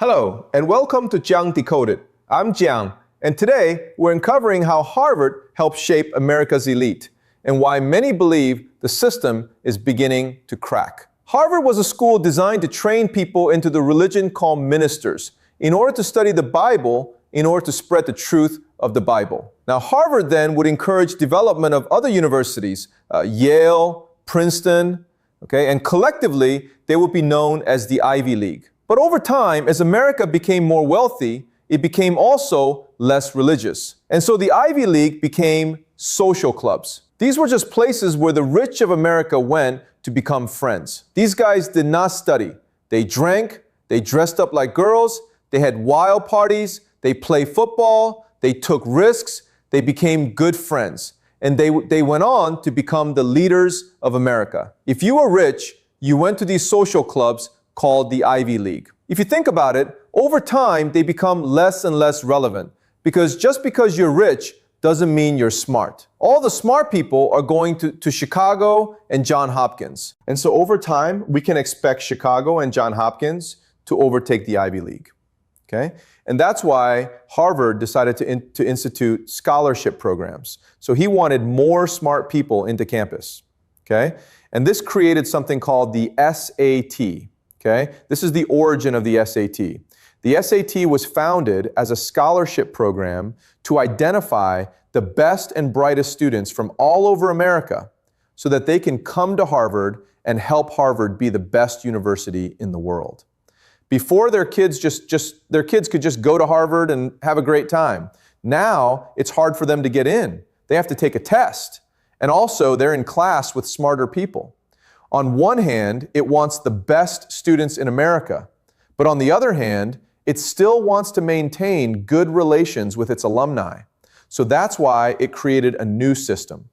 Hello, and welcome to Jiang Decoded. I'm Jiang, and today we're uncovering how Harvard helped shape America's elite and why many believe the system is beginning to crack. Harvard was a school designed to train people into the religion called ministers in order to study the Bible, in order to spread the truth of the Bible. Now, Harvard then would encourage development of other universities, Yale, Princeton, and collectively they would be known as the Ivy League. But over time, as America became more wealthy, it became also less religious. And so the Ivy League became social clubs. These were just places where the rich of America went to become friends. These guys did not study. They drank, they dressed up like girls, they had wild parties, they played football, they took risks, they became good friends. And they went on to become the leaders of America. If you were rich, you went to these social clubs called the Ivy League. If you think about it, over time, they become less and less relevant because just because you're rich doesn't mean you're smart. All the smart people are going to Chicago and Johns Hopkins. And so over time, we can expect Chicago and Johns Hopkins to overtake the Ivy League. Okay? And that's why Harvard decided to institute scholarship programs. So he wanted more smart people into campus. Okay? And this created something called the SAT. Okay? This is the origin of the SAT. The SAT was founded as a scholarship program to identify the best and brightest students from all over America so that they can come to Harvard and help Harvard be the best university in the world. Before their kids could just go to Harvard and have a great time. Now it's hard for them to get in. They have to take a test. And also they're in class with smarter people. On one hand, it wants the best students in America, but on the other hand, it still wants to maintain good relations with its alumni. So that's why it created a new system.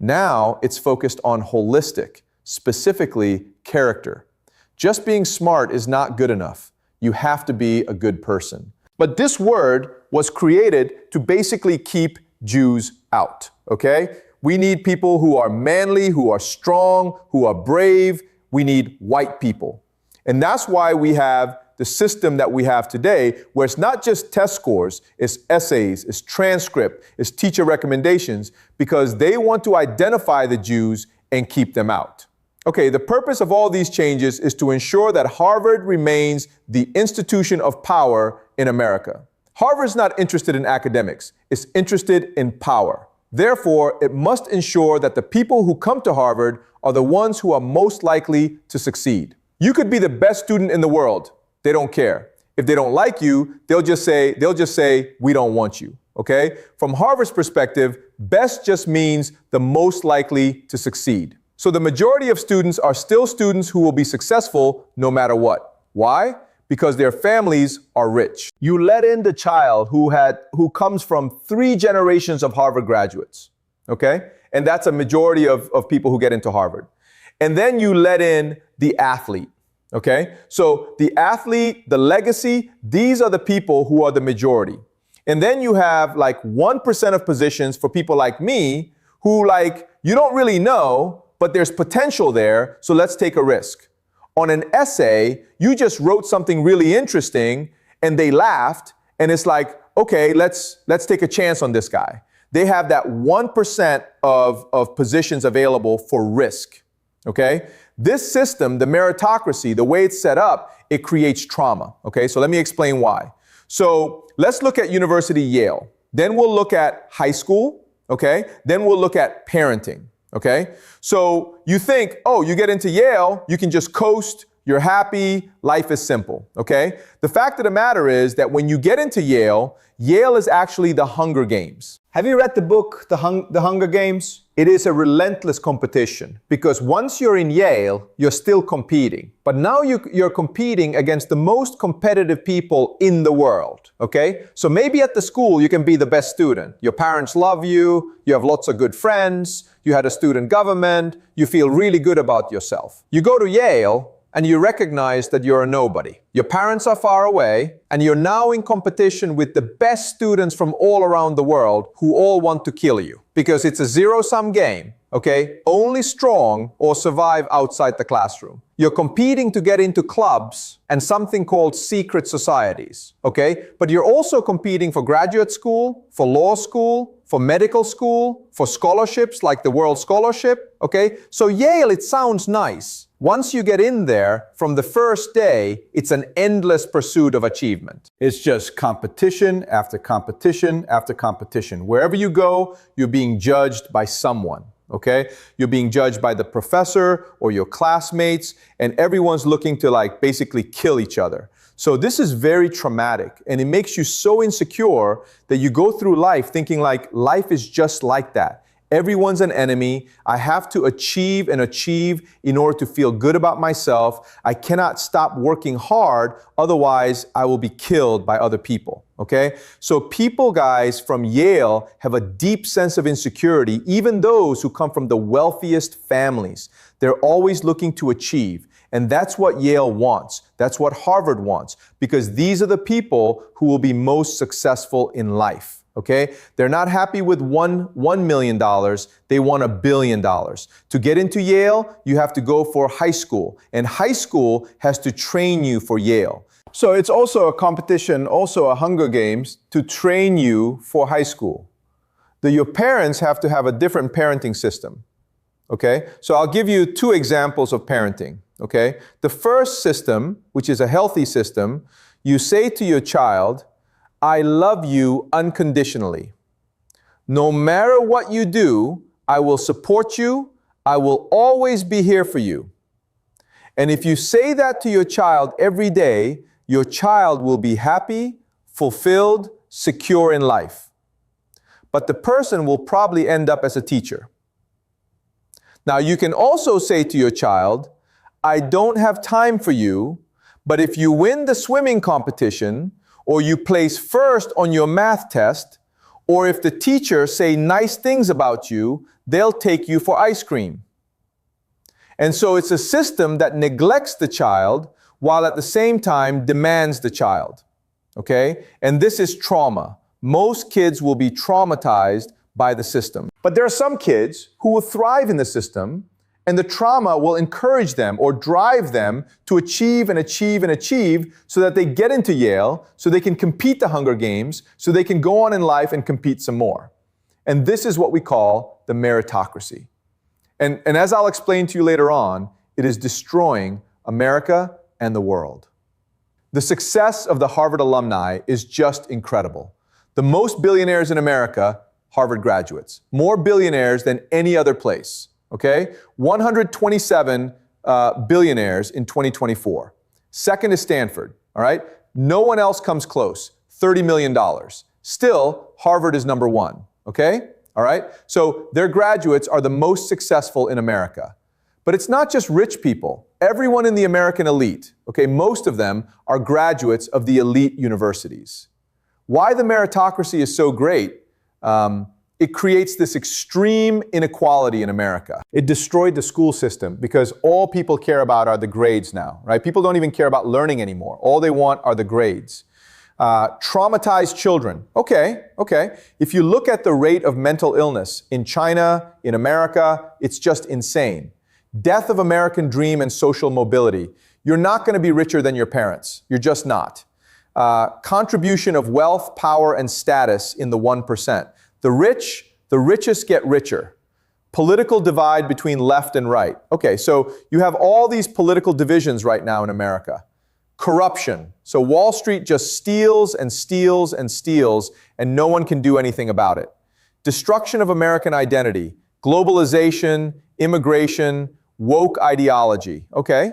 Now it's focused on holistic, specifically character. Just being smart is not good enough. You have to be a good person. But this word was created to basically keep Jews out, okay? We need people who are manly, who are strong, who are brave. We need white people. And that's why we have the system that we have today, where it's not just test scores, it's essays, it's transcript, it's teacher recommendations, because they want to identify the Jews and keep them out. Okay, the purpose of all these changes is to ensure that Harvard remains the institution of power in America. Harvard's not interested in academics, it's interested in power. Therefore, it must ensure that the people who come to Harvard are the ones who are most likely to succeed. You could be the best student in the world. They don't care. If they don't like you, they'll just say, we don't want you, okay? From Harvard's perspective, best just means the most likely to succeed. So the majority of students are still students who will be successful no matter what. Why? Because their families are rich. You let in the child who comes from 3 generations of Harvard graduates, okay? And that's a majority of people who get into Harvard. And then you let in the athlete, okay? So the athlete, the legacy, these are the people who are the majority. And then you have like 1% of positions for people like me who you don't really know, but there's potential there, so let's take a risk. On an essay, you just wrote something really interesting and they laughed and it's like, okay, let's take a chance on this guy. They have that 1% of positions available for risk, okay? This system, the meritocracy, the way it's set up, it creates trauma, okay? So let me explain why. So let's look at University Yale. Then we'll look at high school, okay? Then we'll look at parenting. Okay, so you think, oh, you get into Yale, you can just coast, you're happy, life is simple, okay? The fact of the matter is that when you get into Yale, Yale is actually the Hunger Games. Have you read the book, The Hunger Games? It is a relentless competition because once you're in Yale, you're still competing. But now you're competing against the most competitive people in the world, okay? So maybe at the school, you can be the best student. Your parents love you, you have lots of good friends, you had a student government, you feel really good about yourself. You go to Yale, and you recognize that you're a nobody. Your parents are far away, and you're now in competition with the best students from all around the world who all want to kill you. Because it's a zero-sum game. okay? Only strong or survive outside the classroom. You're competing to get into clubs and something called secret societies, okay? But you're also competing for graduate school, for law school, for medical school, for scholarships like the World Scholarship, okay? So Yale, it sounds nice. Once you get in there, from the first day, it's an endless pursuit of achievement. It's just competition after competition after competition. Wherever you go, you're being judged by someone. Okay? You're being judged by the professor or your classmates, and everyone's looking to basically kill each other. So this is very traumatic, and it makes you so insecure that you go through life thinking life is just like that. Everyone's an enemy. I have to achieve and achieve in order to feel good about myself. I cannot stop working hard, otherwise I will be killed by other people, okay? So people, guys, from Yale have a deep sense of insecurity, even those who come from the wealthiest families. They're always looking to achieve. And that's what Yale wants. That's what Harvard wants, because these are the people who will be most successful in life. Okay? They're not happy with $1 million. They want $1 billion. To get into Yale, you have to go for high school, and high school has to train you for Yale. So it's also a competition, also a Hunger Games, to train you for high school. Your parents have to have a different parenting system. Okay? So I'll give you 2 examples of parenting. Okay? The first system, which is a healthy system, you say to your child, I love you unconditionally. No matter what you do, I will support you. I will always be here for you. And if you say that to your child every day, your child will be happy, fulfilled, secure in life. But the person will probably end up as a teacher. Now, you can also say to your child, I don't have time for you, but if you win the swimming competition, or you place first on your math test, or if the teacher say nice things about you, they'll take you for ice cream. And so it's a system that neglects the child while at the same time demands the child. Okay? And this is trauma. Most kids will be traumatized by the system. But there are some kids who will thrive in the system, and the trauma will encourage them or drive them to achieve and achieve and achieve so that they get into Yale, so they can compete the Hunger Games, so they can go on in life and compete some more. And this is what we call the meritocracy. And as I'll explain to you later on, it is destroying America and the world. The success of the Harvard alumni is just incredible. The most billionaires in America, Harvard graduates. More billionaires than any other place. Okay? 127 billionaires in 2024. Second is Stanford, all right? No one else comes close, $30 million. Still, Harvard is number 1, okay? All right? So their graduates are the most successful in America. But it's not just rich people. Everyone in the American elite, okay, most of them are graduates of the elite universities. Why the meritocracy is so great? It creates this extreme inequality in America. It destroyed the school system because all people care about are the grades now, right? People don't even care about learning anymore. All they want are the grades. Traumatized children. Okay. If you look at the rate of mental illness in China, in America, it's just insane. Death of American dream and social mobility. You're not going to be richer than your parents. You're just not. Contribution of wealth, power, and status in the 1%. The richest get richer. Political divide between left and right. Okay, so you have all these political divisions right now in America. Corruption. So Wall Street just steals and steals and steals, and no one can do anything about it. Destruction of American identity. Globalization, immigration, woke ideology. Okay?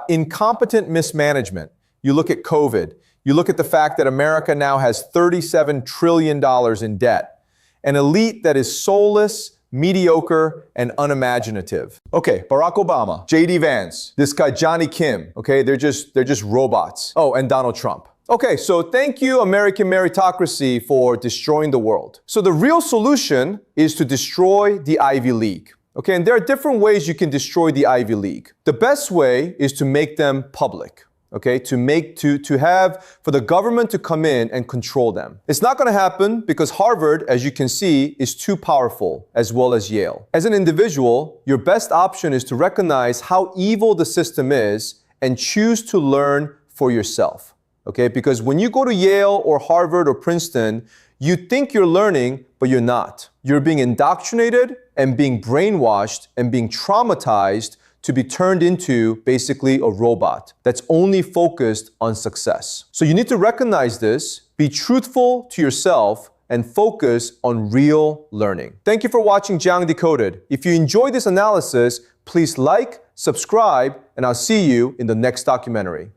Incompetent mismanagement. You look at COVID. You look at the fact that America now has $37 trillion in debt. An elite that is soulless, mediocre, and unimaginative. Okay, Barack Obama, J.D. Vance, this guy Johnny Kim, okay, they're just robots. Oh, and Donald Trump. Okay, so thank you, American meritocracy, for destroying the world. So the real solution is to destroy the Ivy League. Okay, and there are different ways you can destroy the Ivy League. The best way is to make them public. okay, for the government to come in and control them. It's not going to happen because Harvard, as you can see, is too powerful, as well as Yale. As an individual, your best option is to recognize how evil the system is and choose to learn for yourself, okay? Because when you go to Yale or Harvard or Princeton, you think you're learning, but you're not. You're being indoctrinated and being brainwashed and being traumatized to be turned into basically a robot that's only focused on success. So you need to recognize this, be truthful to yourself, and focus on real learning. Thank you for watching Jiang Decoded. If you enjoyed this analysis, please like, subscribe, and I'll see you in the next documentary.